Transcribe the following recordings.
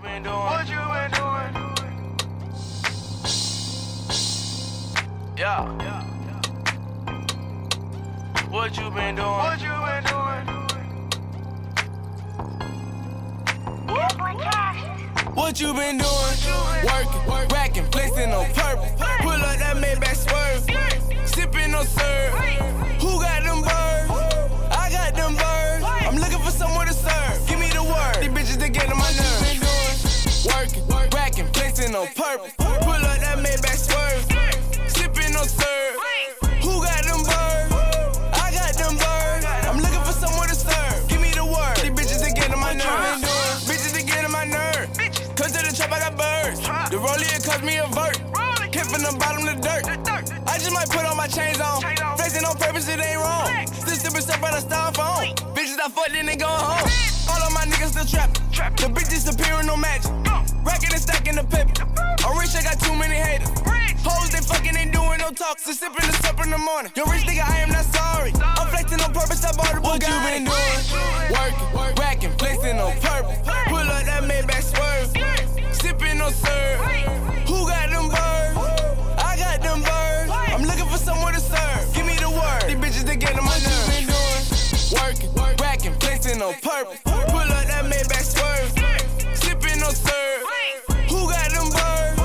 been doing? What you been doing? Yeah. What you been doing? What you been doing? What you been doing? Working, racking, flexing on purpose. Pull up that Maybach swerve, sipping on serve. Who got them birds? I got them birds. I'm looking for someone to serve. Give me the word. These bitches that get on my nerves. Working, racking, flexing on purpose. Pull up that Maybach swerve, sipping on serve. Who got them birds? I got them birds. I'm looking for someone to serve. Give me the word. These bitches that get on my nerves. Bitches that get on my nerves. Cause to the trap I got birds. The rollie it cost me a vert. Hit from the bottom to dirt. I just might put all my chains on. Flexing on purpose, it ain't wrong. Still sipping stuff by the styrofoam. Bitches I fuck, then they going home. All of my niggas still trapping. The bitch disappearing, no magic. Racking and stacking the paper. I'm rich, I got too many haters. Hoes, they fucking ain't doing no talk. So sipping the sup in the morning. Yo, rich nigga, I am not sorry. I'm flexing on purpose, I bought a Bugatti. What you been doing? Working, racking, flexing on purpose. Pull up that Maybach swerve, sipping on serve. Who got them birds? I got them birds. I'm looking for someone to serve. Give me the word. These bitches that get on my nerves. Working, racking, flexing on purpose. Pull up that Maybach swerve, sipping on serve. Who got them birds?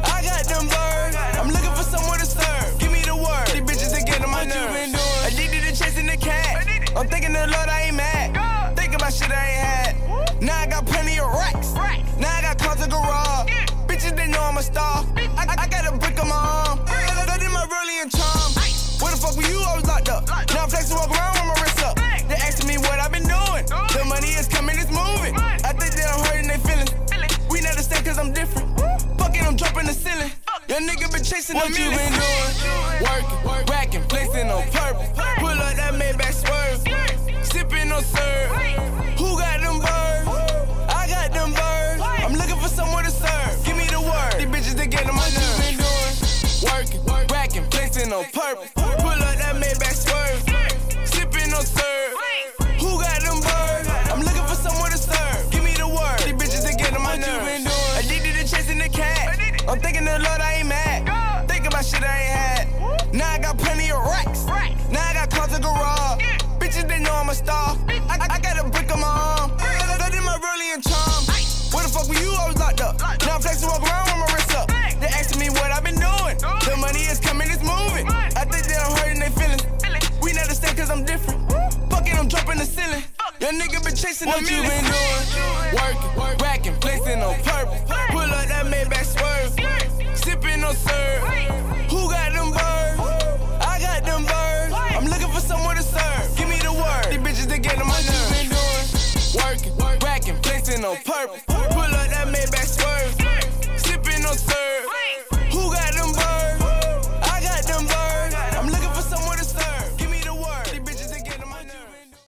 I got them birds. I'm looking for someone to serve. Give me the word. These bitches that get on my nerves. Addicted to chasing the cat. I'm thinking the Lord, I ain't mad. Think about shit I ain't had. Now I got plenty of racks. Now I got cars in garage. Bitches, they know I'm a star. I got a brick on my arm. I did my rollie and charm. Where the fuck were you? I was locked up. Now I'm flexing, walk around with my wrist up. They asking me what I've been doing. The money is coming, it's moving. I think that I'm hurting they feelings. We not the same cause I'm different. Fucking, I'm dropping the ceiling. Your nigga been chasing the millions. What you been doing? Working, racking, flexing on purpose. Pull up that Maybach swerve, sipping on serve. Who got them birds? I got them birds. I'm looking for someone to serve. Give me the word. These bitches that get on my nerves. Working, racking, flexing on purpose. Pull up that Maybach swerve, sipping on serve. Who got them birds? I'm looking for someone to serve. Give me the word. These bitches that get on my nerves. Addicted to chasing the cat. I'm thinking the Lord, I ain't mad. Think about shit I ain't had. Now I got plenty of racks. Now I got cars in garage. Bitches, they know I'm a star. I got a brick on my arm. I did my rollie and charm. Where the fuck were you? I was locked up. Now I'm flexing, walk around with my wrist up. They asking me what I've been doing. The money is coming, it's moving. I think that I'm hurting they feelings. We not the same cause I'm different. Fucking, I'm dropping the ceiling. Your nigga been chasing the millions. What you been doing? Working, racking, flexing on purpose. Pull up that Maybach swerve, sipping on serve. Who got them birds? I got them birds. I'm looking for someone to serve. Give me the word. These bitches that get on my nerves. Working, racking, flexing on purpose.